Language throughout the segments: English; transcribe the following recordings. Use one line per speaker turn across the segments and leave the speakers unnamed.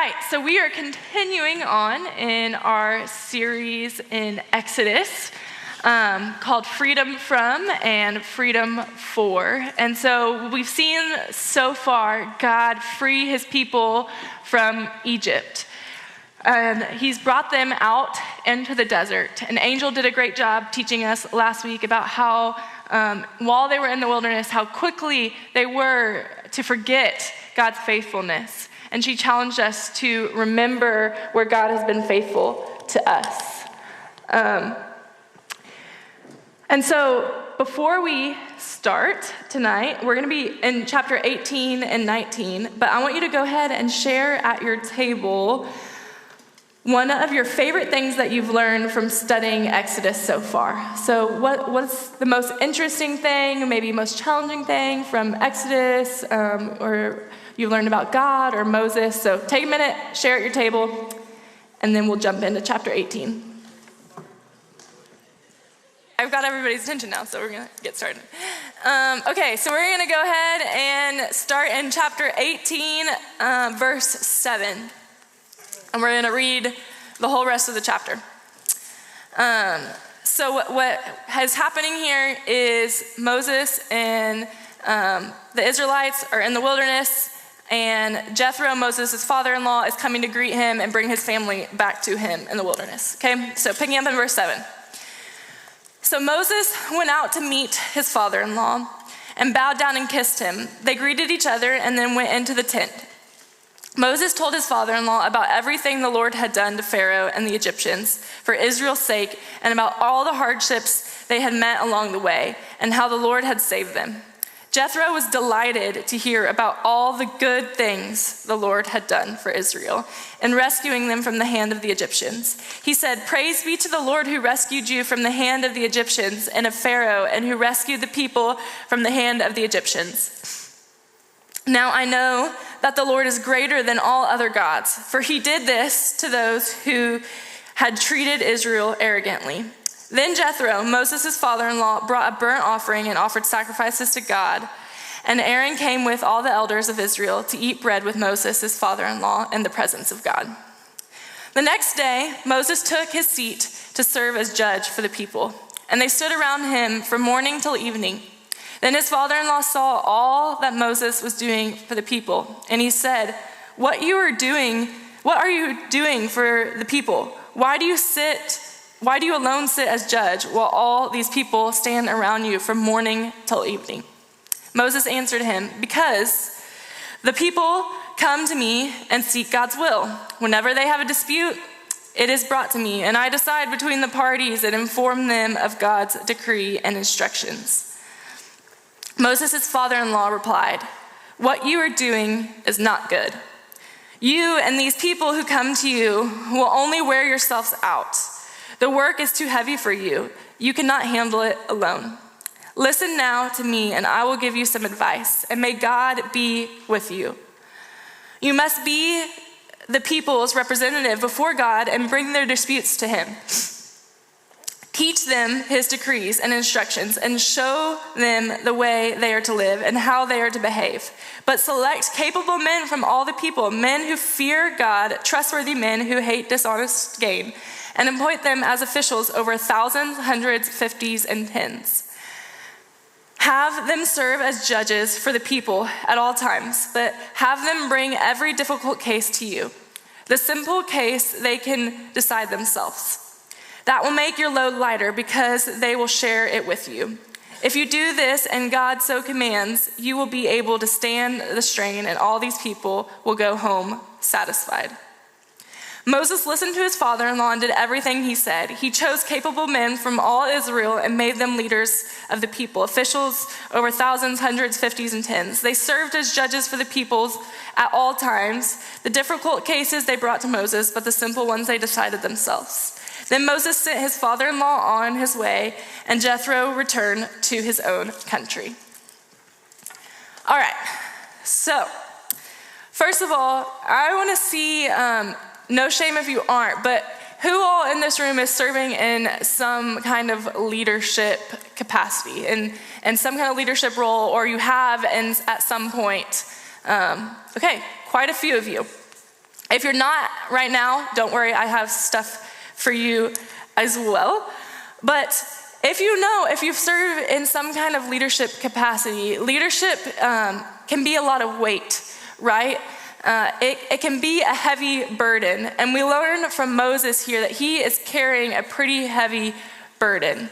right, so we are continuing on in our series in Exodus called Freedom From and Freedom For. And so we've seen so far God free his people from Egypt. And he's brought them out into the desert. An angel did a great job teaching us last week about how while they were in the wilderness, how quickly they were to forget God's faithfulness. And she challenged us to remember where God has been faithful to us. And so before we start tonight, we're going to be in chapter 18 and 19. But I want you to go ahead and share at your table one of your favorite things that you've learned from studying Exodus so far. So what's the most interesting thing, maybe most challenging thing from Exodus, or you learned about God or Moses? So take a minute, share at your table, and then we'll jump into chapter 18. I've got everybody's attention now, so we're going to get started. Okay, so we're going to go ahead and start in chapter 18, verse 7. And we're going to read the whole rest of the chapter. So what is happening here is Moses and the Israelites are in the wilderness, and Jethro, Moses' father-in-law, is coming to greet him and bring his family back to him in the wilderness. Okay, so picking up in verse 7. So Moses went out to meet his father-in-law and bowed down and kissed him. They greeted each other and then went into the tent. Moses told his father-in-law about everything the Lord had done to Pharaoh and the Egyptians for Israel's sake, and about all the hardships they had met along the way, and how the Lord had saved them. Jethro was delighted to hear about all the good things the Lord had done for Israel in rescuing them from the hand of the Egyptians. He said, "Praise be to the Lord who rescued you from the hand of the Egyptians and of Pharaoh, and who rescued the people from the hand of the Egyptians. Now I know that the Lord is greater than all other gods, for he did this to those who had treated Israel arrogantly." Then Jethro, Moses' father-in-law, brought a burnt offering and offered sacrifices to God. And Aaron came with all the elders of Israel to eat bread with Moses' father-in-law in the presence of God. The next day, Moses took his seat to serve as judge for the people, and they stood around him from morning till evening. Then his father-in-law saw all that Moses was doing for the people, and he said, What are you doing for the people? Why do you alone sit as judge while all these people stand around you from morning till evening? Moses answered him, Because the people come to me and seek God's will. Whenever they have a dispute, it is brought to me, and I decide between the parties and inform them of God's decree and instructions. Moses' father-in-law replied, What you are doing is not good. You and these people who come to you will only wear yourselves out. The work is too heavy for you. You cannot handle it alone. Listen now to me, and I will give you some advice, and may God be with you. You must be the people's representative before God and bring their disputes to him. Teach them his decrees and instructions, and show them the way they are to live and how they are to behave. But select capable men from all the people, men who fear God, trustworthy men who hate dishonest gain, and appoint them as officials over thousands, hundreds, fifties, and tens. Have them serve as judges for the people at all times, but have them bring every difficult case to you. The simple case they can decide themselves. That will make your load lighter because they will share it with you. If you do this and God so commands, you will be able to stand the strain, and all these people will go home satisfied. Moses listened to his father-in-law and did everything he said. He chose capable men from all Israel and made them leaders of the people, officials over thousands, hundreds, fifties, and tens. They served as judges for the peoples at all times. The difficult cases they brought to Moses, but the simple ones they decided themselves. Then Moses sent his father-in-law on his way, and Jethro returned to his own country. All right, so first of all, I want to see, no shame if you aren't, but who all in this room is serving in some kind of leadership capacity, in some kind of leadership role, or you have at some point? Okay, quite a few of you. If you're not right now, don't worry, I have stuff for you as well. But if you've served in some kind of leadership capacity, leadership can be a lot of weight, right? It can be a heavy burden. And we learn from Moses here that he is carrying a pretty heavy burden.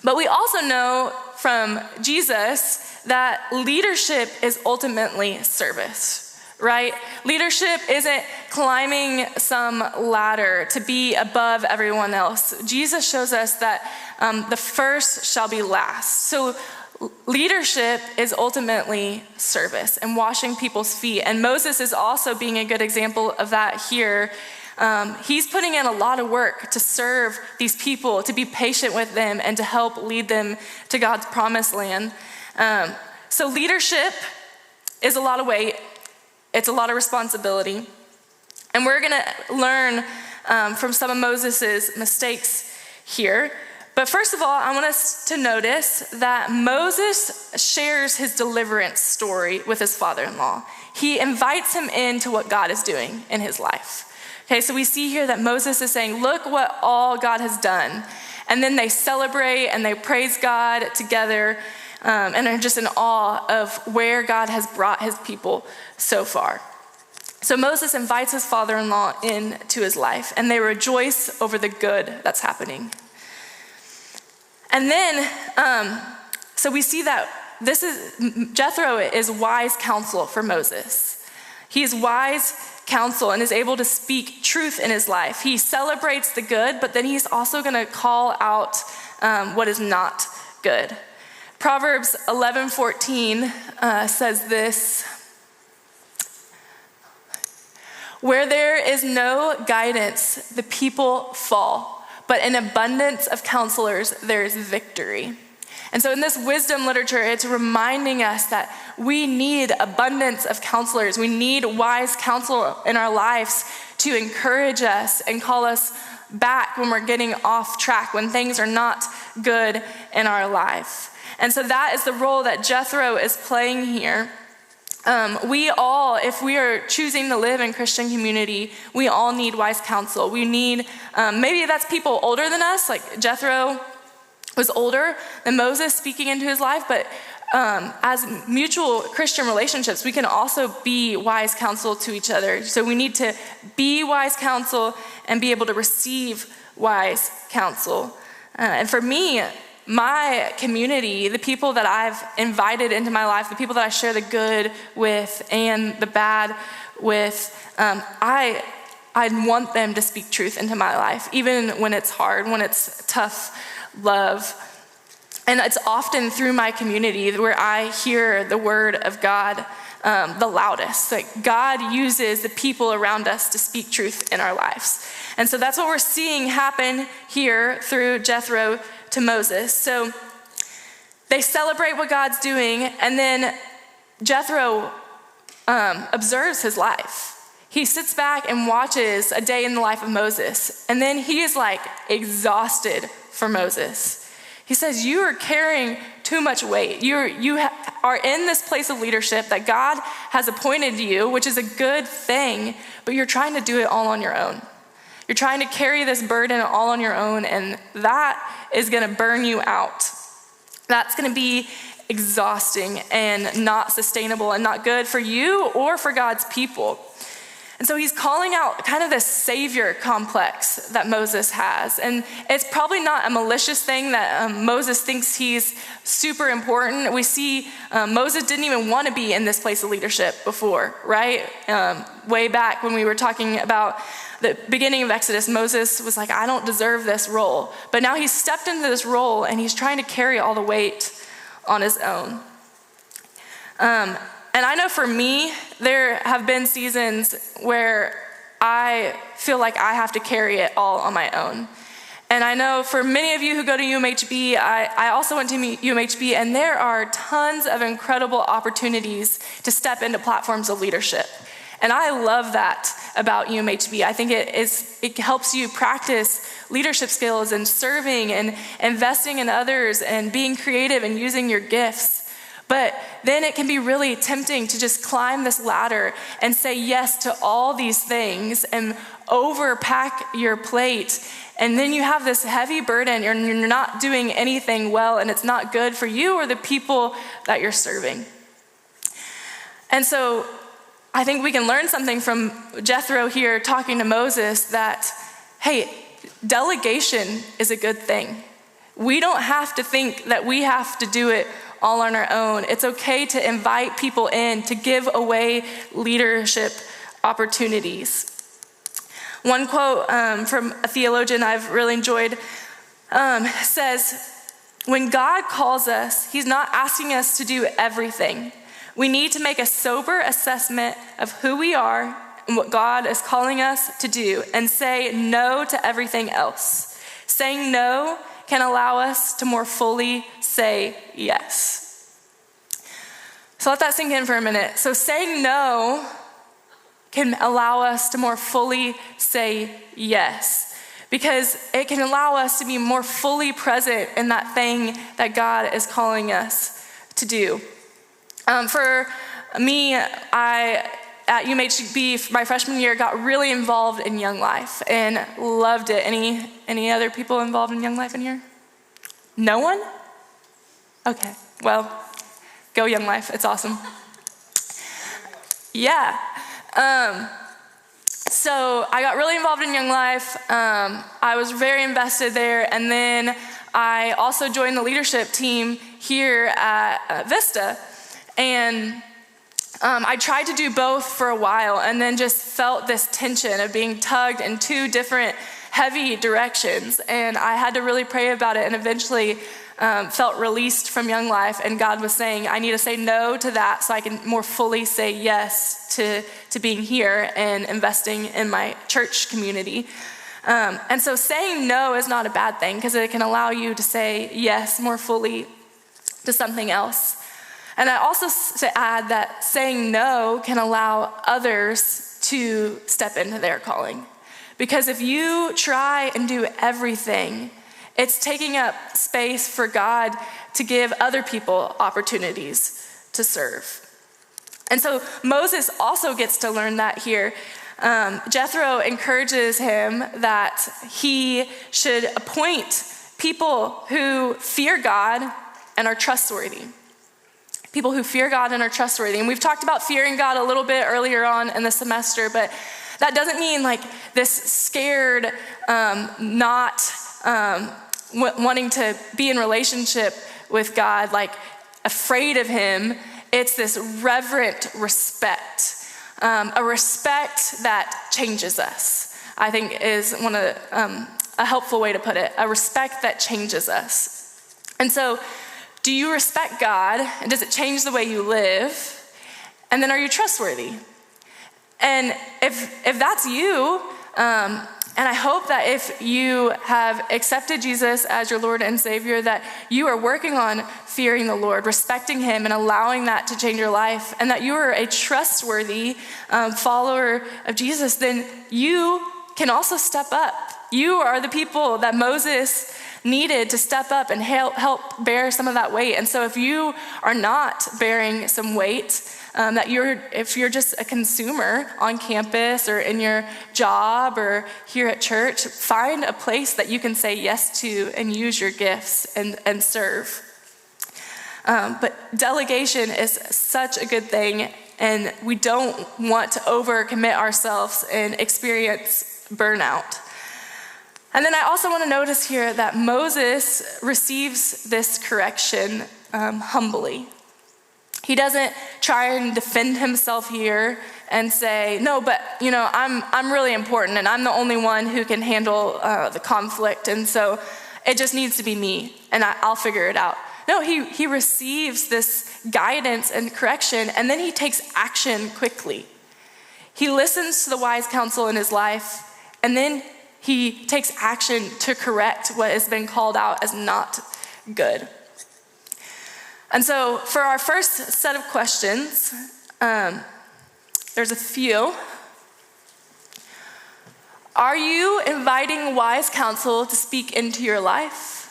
But we also know from Jesus that leadership is ultimately service, right? Leadership isn't climbing some ladder to be above everyone else. Jesus shows us that the first shall be last. So leadership is ultimately service and washing people's feet. And Moses is also being a good example of that here. He's putting in a lot of work to serve these people, to be patient with them, and to help lead them to God's promised land. So leadership is a lot of weight. It's a lot of responsibility. And we're going to learn from some of Moses's mistakes here. But first of all, I want us to notice that Moses shares his deliverance story with his father-in-law. He invites him into what God is doing in his life. Okay, so we see here that Moses is saying, look what all God has done. And then they celebrate and they praise God together and are just in awe of where God has brought his people so far. So Moses invites his father-in-law into his life, and they rejoice over the good that's happening. And then, so we see that Jethro is wise counsel for Moses. He is wise counsel and is able to speak truth in his life. He celebrates the good, but then he's also going to call out what is not good. Proverbs 11:14 says this: where there is no guidance, the people fall. But in abundance of counselors, there is victory. And so in this wisdom literature, it's reminding us that we need abundance of counselors. We need wise counsel in our lives to encourage us and call us back when we're getting off track, when things are not good in our life. And so that is the role that Jethro is playing here. We all, if we are choosing to live in Christian community, we all need wise counsel. We need, maybe that's people older than us, like Jethro was older than Moses speaking into his life, but as mutual Christian relationships, we can also be wise counsel to each other. So we need to be wise counsel and be able to receive wise counsel. And for me, my community, the people that I've invited into my life, the people that I share the good with and the bad with, I want them to speak truth into my life, even when it's hard, when it's tough love. And it's often through my community where I hear the word of God the loudest. Like God uses the people around us to speak truth in our lives. And so that's what we're seeing happen here through Jethro to Moses. So they celebrate what God's doing, and then Jethro observes his life. He sits back and watches a day in the life of Moses, and then he is like exhausted for Moses. He says, you are carrying too much weight. You are in this place of leadership that God has appointed you, which is a good thing, but you're trying to do it all on your own. You're trying to carry this burden all on your own, and that is going to burn you out. That's going to be exhausting and not sustainable and not good for you or for God's people. And so he's calling out kind of this savior complex that Moses has. And it's probably not a malicious thing that Moses thinks he's super important. We see Moses didn't even want to be in this place of leadership before, right? Way back when we were talking about the beginning of Exodus, Moses was like, I don't deserve this role. But now he's stepped into this role and he's trying to carry all the weight on his own. And I know for me, there have been seasons where I feel like I have to carry it all on my own. And I know for many of you who go to UMHB, I also went to UMHB, and there are tons of incredible opportunities to step into platforms of leadership. And I love that about UMHB. I think it helps you practice leadership skills and serving and investing in others and being creative and using your gifts. But then it can be really tempting to just climb this ladder and say yes to all these things and overpack your plate. And then you have this heavy burden and you're not doing anything well, and it's not good for you or the people that you're serving. And so I think we can learn something from Jethro here talking to Moses that, hey, delegation is a good thing. We don't have to think that we have to do it all on our own. It's okay to invite people in, to give away leadership opportunities. One quote from a theologian I've really enjoyed says, when God calls us, he's not asking us to do everything. We need to make a sober assessment of who we are and what God is calling us to do and say no to everything else. Saying no can allow us to more fully say yes. So let that sink in for a minute. So saying no can allow us to more fully say yes, because it can allow us to be more fully present in that thing that God is calling us to do. For me, at UMHB, my freshman year, got really involved in Young Life and loved it. Any other people involved in Young Life in here? No one? Okay, well, go Young Life, it's awesome. Yeah. So I got really involved in Young Life. I was very invested there, and then I also joined the leadership team here at Vista. And I tried to do both for a while and then just felt this tension of being tugged in two different heavy directions. And I had to really pray about it and eventually felt released from Young Life. And God was saying, I need to say no to that so I can more fully say yes to being here and investing in my church community. And so saying no is not a bad thing because it can allow you to say yes more fully to something else. And I also to add that saying no can allow others to step into their calling. Because if you try and do everything, it's taking up space for God to give other people opportunities to serve. And so Moses also gets to learn that here. Jethro encourages him that he should appoint people who fear God and are trustworthy. People who fear God and are trustworthy. And we've talked about fearing God a little bit earlier on in the semester, but that doesn't mean like this scared, not wanting to be in relationship with God, like afraid of him. It's this reverent respect, a respect that changes us, I think is one of a helpful way to put it, a respect that changes us. And so, do you respect God, and does it change the way you live? And then are you trustworthy? And if that's you, and I hope that if you have accepted Jesus as your Lord and Savior, that you are working on fearing the Lord, respecting him, and allowing that to change your life, and that you are a trustworthy follower of Jesus, then you can also step up. You are the people that Moses needed to step up and help bear some of that weight. And so if you are not bearing some weight, if you're just a consumer on campus or in your job or here at church, find a place that you can say yes to and use your gifts and serve. But delegation is such a good thing, and we don't want to overcommit ourselves and experience burnout. And then I also want to notice here that Moses receives this correction humbly. He doesn't try and defend himself here and say, no, but I'm really important and I'm the only one who can handle the conflict, and so it just needs to be me and I'll figure it out. No, he receives this guidance and correction, and then he takes action quickly. He listens to the wise counsel in his life, and then he takes action to correct what has been called out as not good. And so for our first set of questions, there's a few. Are you inviting wise counsel to speak into your life?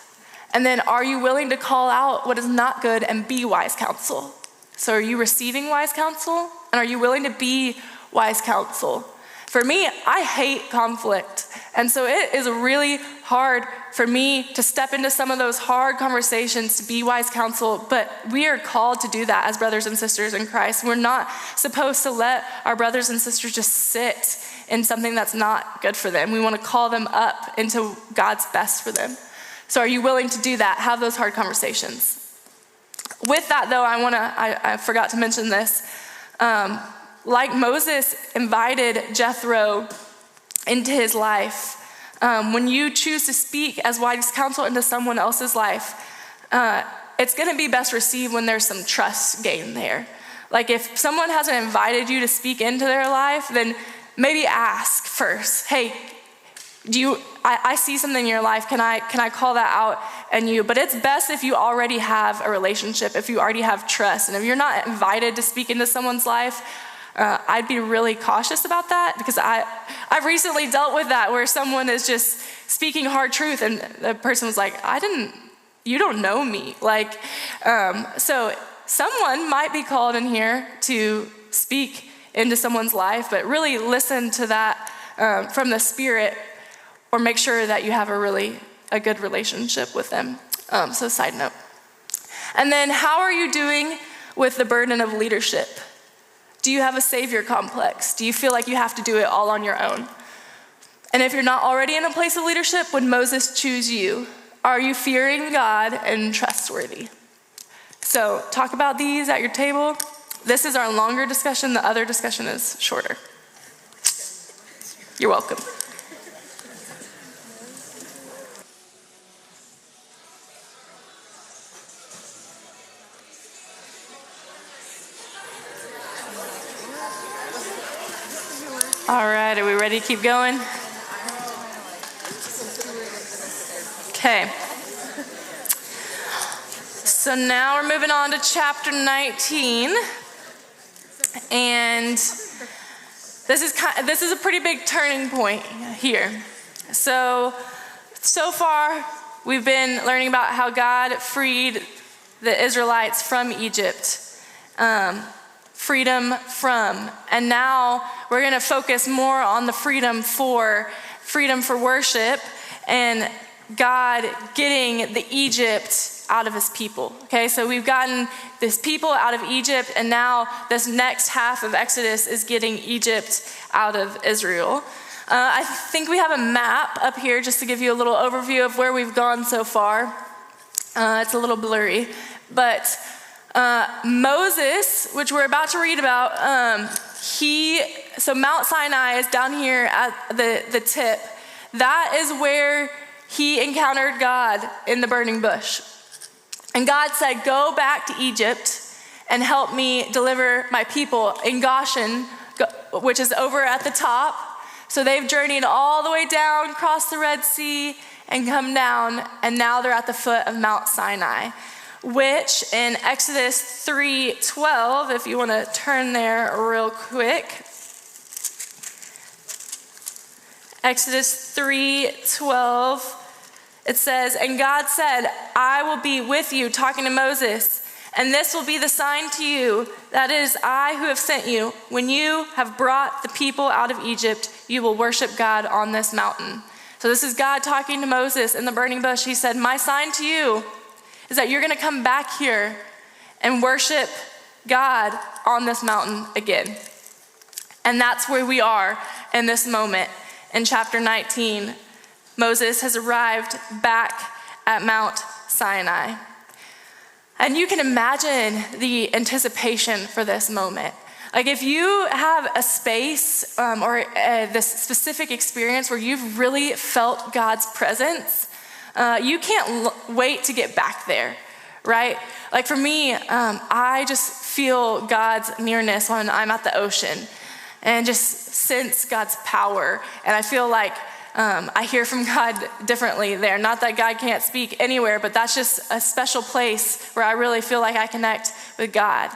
And then are you willing to call out what is not good and be wise counsel? So are you receiving wise counsel? And are you willing to be wise counsel? For me, I hate conflict. And so it is really hard for me to step into some of those hard conversations to be wise counsel, but we are called to do that as brothers and sisters in Christ. We're not supposed to let our brothers and sisters just sit in something that's not good for them. We want to call them up into God's best for them. So are you willing to do that? Have those hard conversations. With that though, I forgot to mention this. Like Moses invited Jethro into his life, when you choose to speak as wise counsel into someone else's life, it's gonna be best received when there's some trust gained there. Like if someone hasn't invited you to speak into their life, then maybe ask first, hey, I see something in your life, can I call that out in you? But it's best if you already have a relationship, if you already have trust. And if you're not invited to speak into someone's life, I'd be really cautious about that, because I've recently dealt with that where someone is just speaking hard truth and the person was like, you don't know me. So someone might be called in here to speak into someone's life, but really listen to that from the Spirit, or make sure that you have a good relationship with them. So side note. And then how are you doing with the burden of leadership? Do you have a savior complex? Do you feel like you have to do it all on your own? And if you're not already in a place of leadership, would Moses choose you? Are you fearing God and trustworthy? So talk about these at your table. This is our longer discussion. The other discussion is shorter. You're welcome. All right, are we ready to keep going? Okay. So now we're moving on to chapter 19. And this is a pretty big turning point here. So far, we've been learning about how God freed the Israelites from Egypt. Freedom from. And now we're going to focus more on the freedom for worship and God getting the Egypt out of his people. Okay, so we've gotten this people out of Egypt, and now this next half of Exodus is getting Egypt out of Israel. I think we have a map up here just to give you a little overview of where we've gone so far. It's a little blurry, but Moses, which we're about to read about, so Mount Sinai is down here at the tip. That is where he encountered God in the burning bush. And God said, go back to Egypt and help me deliver my people in Goshen, which is over at the top. So they've journeyed all the way down, crossed the Red Sea, and come down, and now they're at the foot of Mount Sinai, which in Exodus 3:12, if you want to turn there real quick. Exodus 3:12, it says, and God said, I will be with you, talking to Moses, and this will be the sign to you, that it is I who have sent you. When you have brought the people out of Egypt, you will worship God on this mountain. So this is God talking to Moses in the burning bush. He said, my sign to you is that you're going to come back here and worship God on this mountain again. And that's where we are in this moment. In chapter 19, Moses has arrived back at Mount Sinai. And you can imagine the anticipation for this moment. Like if you have a space or this specific experience where you've really felt God's presence, you can't wait to get back there, right? Like for me, I just feel God's nearness when I'm at the ocean and just sense God's power. And I feel like I hear from God differently there. Not that God can't speak anywhere, but that's just a special place where I really feel like I connect with God.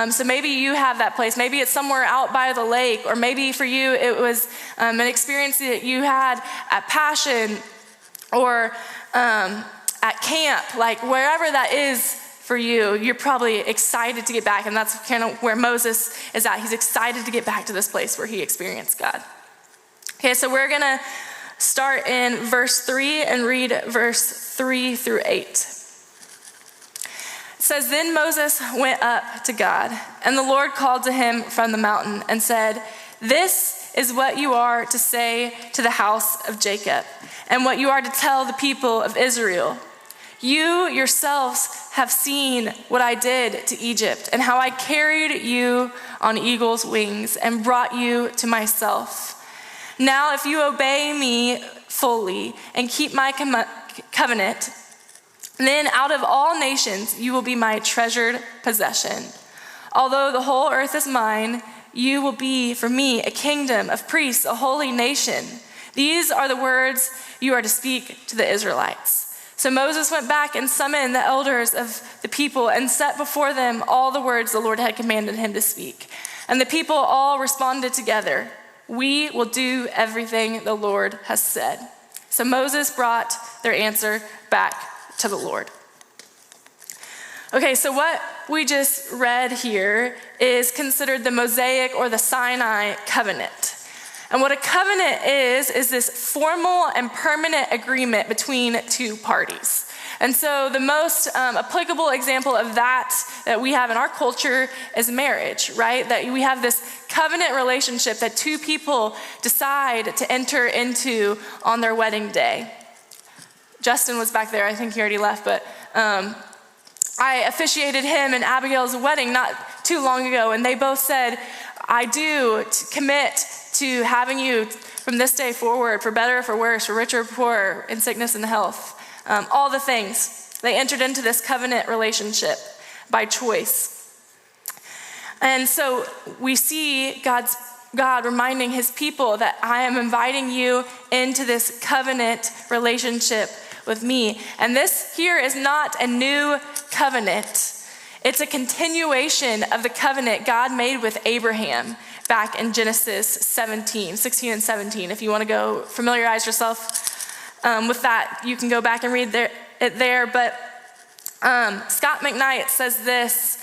So maybe you have that place. Maybe it's somewhere out by the lake, or maybe for you it was an experience that you had at Passion or at at camp, like wherever that is for you, you're probably excited to get back. And that's kind of where Moses is at. He's excited to get back to this place where he experienced God. Okay, so we're gonna start in verse 3 and read verse 3 through 8. It says, "Then Moses went up to God, and the Lord called to him from the mountain and said, 'This is what you are to say to the house of Jacob, and what you are to tell the people of Israel. You yourselves have seen what I did to Egypt, and how I carried you on eagle's wings and brought you to myself. Now, if you obey me fully and keep my covenant, then out of all nations you will be my treasured possession. Although the whole earth is mine, you will be for me a kingdom of priests, a holy nation. These are the words you are to speak to the Israelites.' So Moses went back and summoned the elders of the people and set before them all the words the Lord had commanded him to speak. And the people all responded together, 'We will do everything the Lord has said.' So Moses brought their answer back to the Lord." Okay, so what we just read here is considered the Mosaic or the Sinai covenant. And what a covenant is this formal and permanent agreement between two parties. And so the most applicable example of that we have in our culture is marriage, right? That we have this covenant relationship that two people decide to enter into on their wedding day. Justin was back there, I think he already left, but I officiated him and Abigail's wedding not too long ago, and they both said, "I do commit to having you from this day forward, for better or for worse, for richer or poor, in sickness and health." All the things. They entered into this covenant relationship by choice. And so we see God reminding his people that I am inviting you into this covenant relationship with me. And this here is not a new covenant. It's a continuation of the covenant God made with Abraham back in Genesis 16 and 17. If you want to go familiarize yourself with that, you can go back and read it there. But Scott McKnight says this.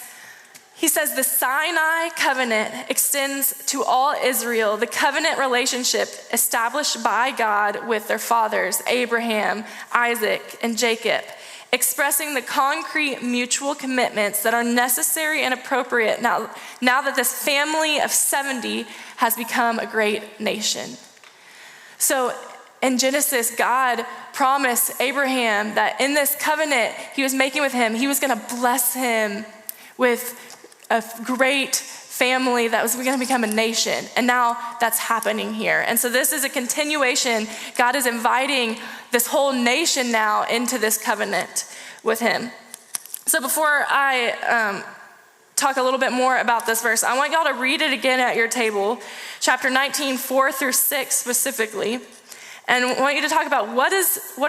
He says, "The Sinai covenant extends to all Israel, the covenant relationship established by God with their fathers, Abraham, Isaac, and Jacob, expressing the concrete mutual commitments that are necessary and appropriate now that this family of 70 has become a great nation." So in Genesis, God promised Abraham that in this covenant he was making with him, he was going to bless him with a great family that was going to become a nation. And now that's happening here. And so this is a continuation. God is inviting this whole nation now into this covenant with him. So before I talk a little bit more about this verse, I want y'all to read it again at your table, chapter 19, 4 through 6 specifically. And I want you to talk about what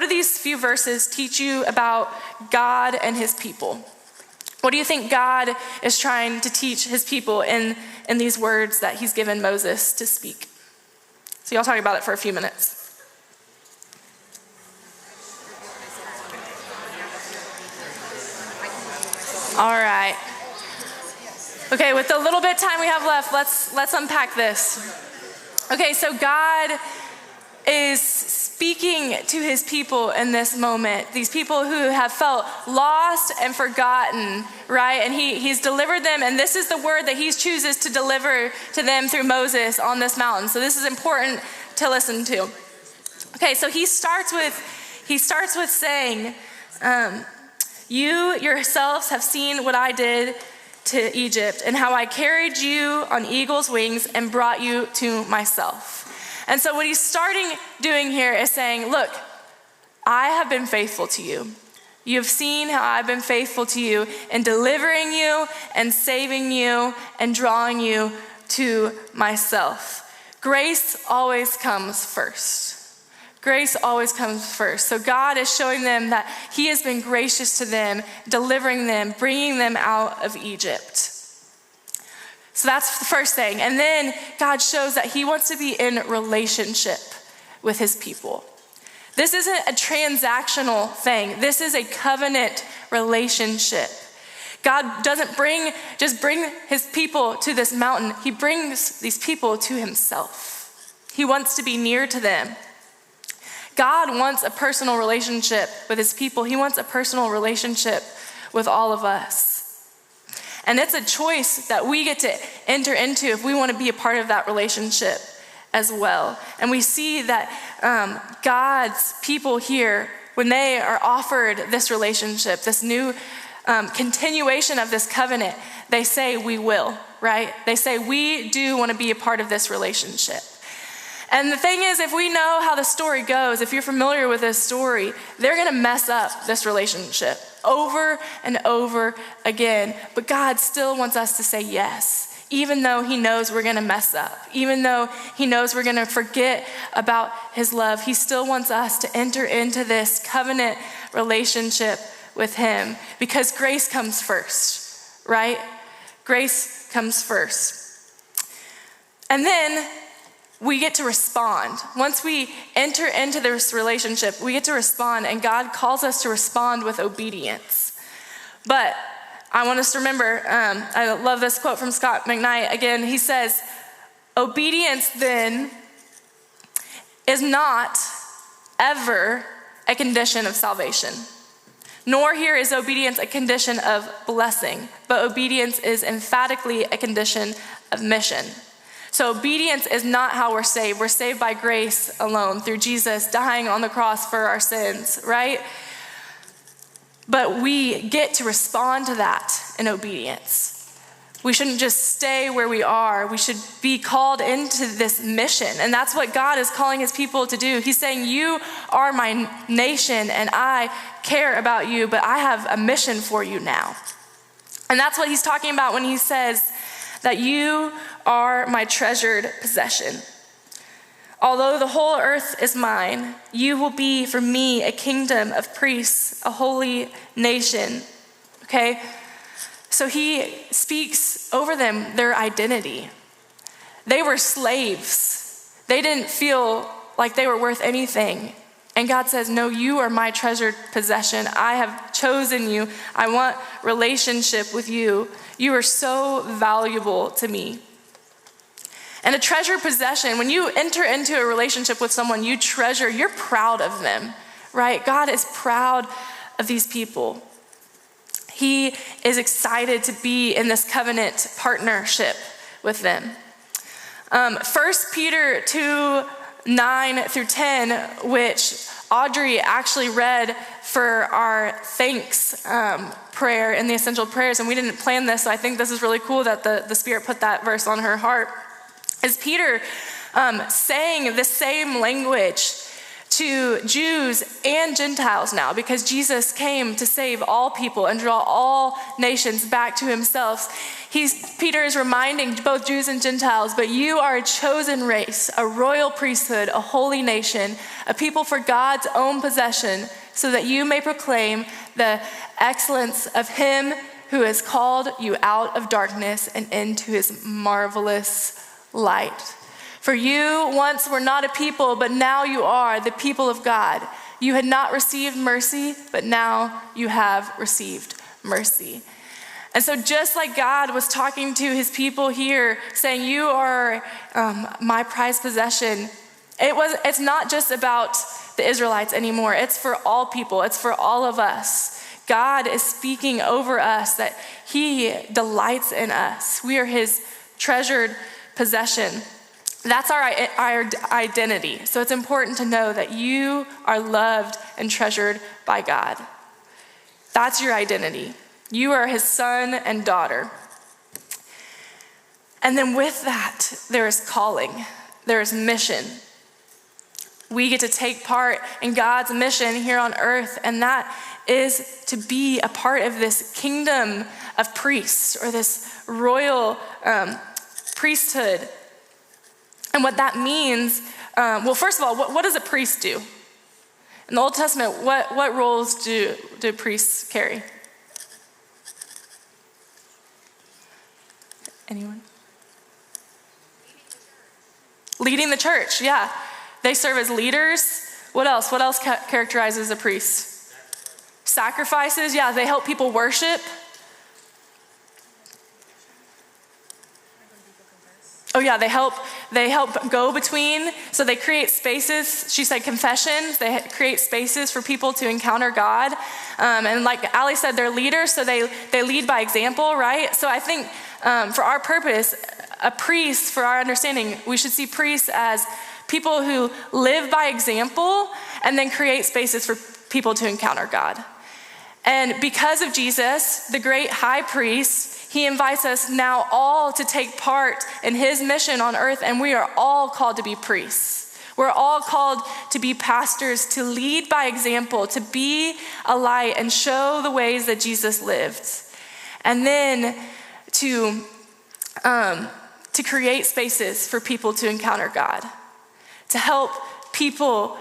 do these few verses teach you about God and his people? What do you think God is trying to teach his people in these words that he's given Moses to speak? So y'all talk about it for a few minutes. All right. Okay, with the little bit of time we have left, let's unpack this. Okay, so God is speaking to his people in this moment, these people who have felt lost and forgotten, right? And he's delivered them, and this is the word that he chooses to deliver to them through Moses on this mountain. So this is important to listen to. Okay, so he starts with saying, "You yourselves have seen what I did to Egypt, and how I carried you on eagle's wings and brought you to myself." And so what he's doing here is saying, look, I have been faithful to you. You've seen how I've been faithful to you in delivering you and saving you and drawing you to myself. Grace always comes first. Grace always comes first. So God is showing them that he has been gracious to them, delivering them, bringing them out of Egypt. So that's the first thing. And then God shows that he wants to be in relationship with his people. This isn't a transactional thing. This is a covenant relationship. God doesn't just bring his people to this mountain. He brings these people to himself. He wants to be near to them. God wants a personal relationship with his people. He wants a personal relationship with all of us. And it's a choice that we get to enter into if we want to be a part of that relationship as well. And we see that God's people here, when they are offered this relationship, this new continuation of this covenant, they say, we will, right? They say, we do want to be a part of this relationship. And the thing is, if we know how the story goes, if you're familiar with this story, they're going to mess up this relationship over and over again. But God still wants us to say yes, even though he knows we're going to mess up, even though he knows we're going to forget about his love. He still wants us to enter into this covenant relationship with him, because grace comes first, right? Grace comes first. And then we get to respond. Once we enter into this relationship, we get to respond, and God calls us to respond with obedience. But I want us to remember, I love this quote from Scott McKnight. Again, he says, obedience then is not ever a condition of salvation. Nor here is obedience a condition of blessing, but obedience is emphatically a condition of mission. So obedience is not how we're saved. We're saved by grace alone, through Jesus dying on the cross for our sins, right? But we get to respond to that in obedience. We shouldn't just stay where we are. We should be called into this mission. And that's what God is calling his people to do. He's saying, you are my nation and I care about you, but I have a mission for you now. And that's what he's talking about when he says that you are my treasured possession. Although the whole earth is mine, you will be for me a kingdom of priests, a holy nation. Okay? So he speaks over them their identity. They were slaves. They didn't feel like they were worth anything. And God says, no, you are my treasured possession. I have chosen you. I want relationship with you. You are so valuable to me. And a treasured possession, when you enter into a relationship with someone you treasure, you're proud of them, right? God is proud of these people. He is excited to be in this covenant partnership with them. 1 Peter 2, 9 through 10, which Audrey actually read for our thanks prayer in the essential prayers, and we didn't plan this, so I think this is really cool that the Spirit put that verse on her heart, is Peter saying the same language to Jews and Gentiles now, because Jesus came to save all people and draw all nations back to himself. Peter is reminding both Jews and Gentiles, but you are a chosen race, a royal priesthood, a holy nation, a people for God's own possession, so that you may proclaim the excellence of him who has called you out of darkness and into his marvelous light. For you once were not a people, but now you are the people of God. You had not received mercy, but now you have received mercy. And so just like God was talking to his people here, saying, you are my prized possession, it's not just about the Israelites anymore. It's for all people. It's for all of us. God is speaking over us that he delights in us. We are his treasured possession. That's our identity. So it's important to know that you are loved and treasured by God. That's your identity. You are his son and daughter. And then with that, there is calling. There is mission. We get to take part in God's mission here on earth, and that is to be a part of this kingdom of priests, or this royal priesthood. And what that means, well, first of all, what does a priest do? In the Old Testament, what roles do priests carry? Anyone? Leading the church, yeah. They serve as leaders. What else? What else characterizes a priest? Sacrifices, yeah, they help people worship. Oh yeah, they help go between, so they create spaces. She said confessions, they create spaces for people to encounter God. And like Ali said, they're leaders, so they lead by example, right? So I think for our purpose, a priest, for our understanding, we should see priests as people who live by example and then create spaces for people to encounter God. And because of Jesus, the great high priest, he invites us now all to take part in his mission on earth, and we are all called to be priests. We're all called to be pastors, to lead by example, to be a light and show the ways that Jesus lived. And then to create spaces for people to encounter God, to help people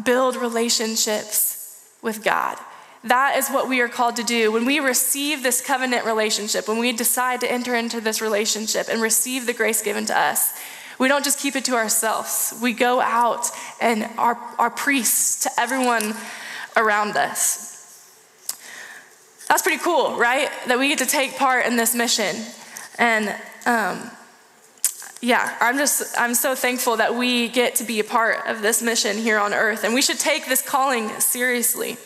build relationships with God. That is what we are called to do. When we receive this covenant relationship, when we decide to enter into this relationship and receive the grace given to us, we don't just keep it to ourselves. We go out and are priests to everyone around us. That's pretty cool, right? That we get to take part in this mission. And I'm so thankful that we get to be a part of this mission here on earth. And we should take this calling seriously.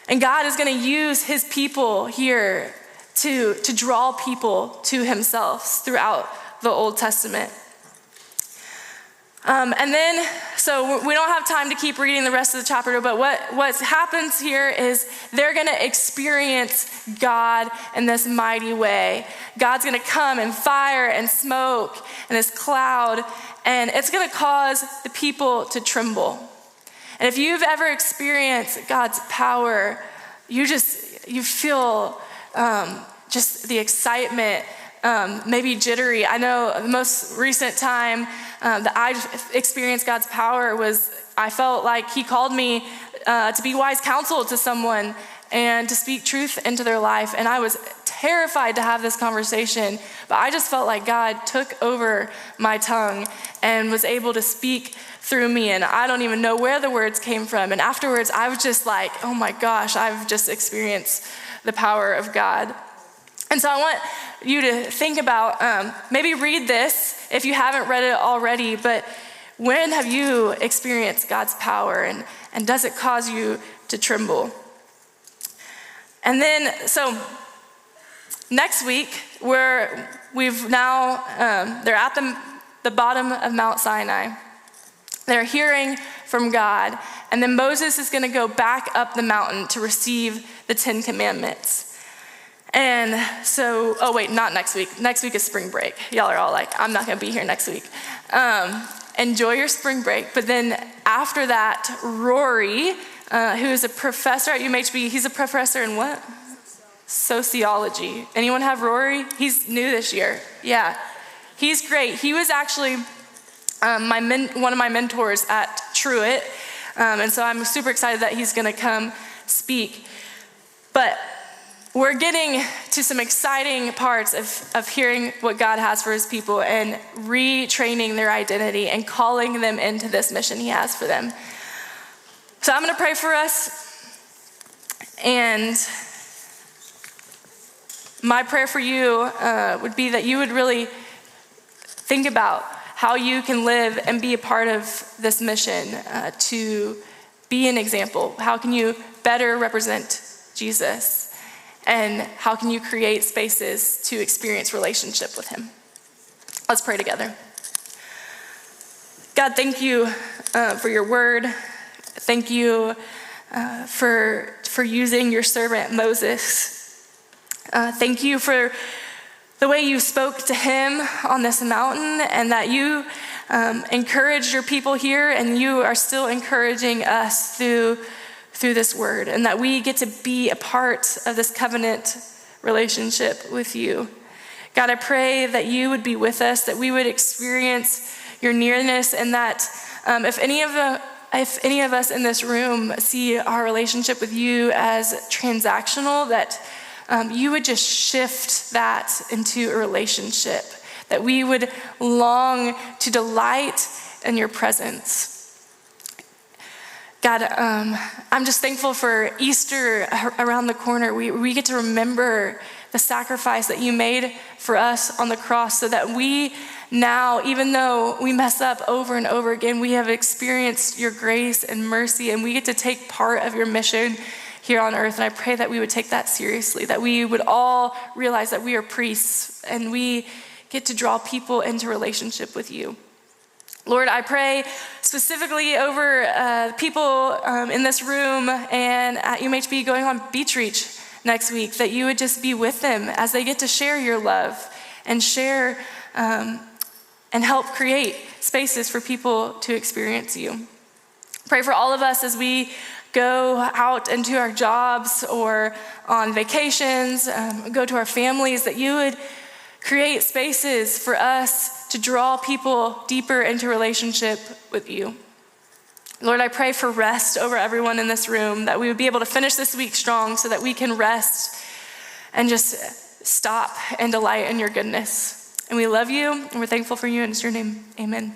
And God is going to use his people here to draw people to himself throughout the Old Testament. And then, so we don't have time to keep reading the rest of the chapter, but what happens here is they're going to experience God in this mighty way. God's going to come in fire and smoke and this cloud, and it's going to cause the people to tremble. And if you've ever experienced God's power, you feel just the excitement, maybe jittery. I know the most recent time that I experienced God's power was I felt like he called me to be wise counsel to someone and to speak truth into their life. And I was terrified to have this conversation, but I just felt like God took over my tongue and was able to speak through me, and I don't even know where the words came from. And afterwards, I was just like, oh my gosh, I've just experienced the power of God. And so I want you to think about, maybe read this if you haven't read it already, but when have you experienced God's power, and does it cause you to tremble? And then, so next week, we've now, they're at the bottom of Mount Sinai. They're hearing from God, and then Moses is going to go back up the mountain to receive the 10 Commandments. And so, not next week. Next week is spring break. Y'all are all like, I'm not going to be here next week. Enjoy your spring break. But then after that, Rory, who is a professor at UMHB, he's a professor in what? Sociology. Anyone have Rory? He's new this year. Yeah, he's great. He was actually one of my mentors at Truett, and so I'm super excited that he's going to come speak. But we're getting to some exciting parts of hearing what God has for his people and retraining their identity and calling them into this mission he has for them. So I'm going to pray for us, and my prayer for you would be that you would really think about how you can live and be a part of this mission to be an example. How can you better represent Jesus? And how can you create spaces to experience relationship with him? Let's pray together. God, thank you for your word. Thank you for using your servant Moses. Thank you for the way you spoke to him on this mountain, and that you encouraged your people here, and you are still encouraging us through this word, and that we get to be a part of this covenant relationship with you. God, I pray that you would be with us, that we would experience your nearness, and that if any of us in this room see our relationship with you as transactional, that you would just shift that into a relationship, that we would long to delight in your presence. God, I'm just thankful for Easter around the corner. We get to remember the sacrifice that you made for us on the cross so that we now, even though we mess up over and over again, we have experienced your grace and mercy, and we get to take part of your mission here on earth. And I pray that we would take that seriously, that we would all realize that we are priests and we get to draw people into relationship with you. Lord, I pray specifically over people in this room and at UMHB going on beach reach next week, that you would just be with them as they get to share your love and share and help create spaces for people to experience you. Pray for all of us as we go out into our jobs or on vacations, go to our families, that you would create spaces for us to draw people deeper into relationship with you. Lord, I pray for rest over everyone in this room, that we would be able to finish this week strong so that we can rest and just stop and delight in your goodness. And we love you, and we're thankful for you, and it's your name, amen.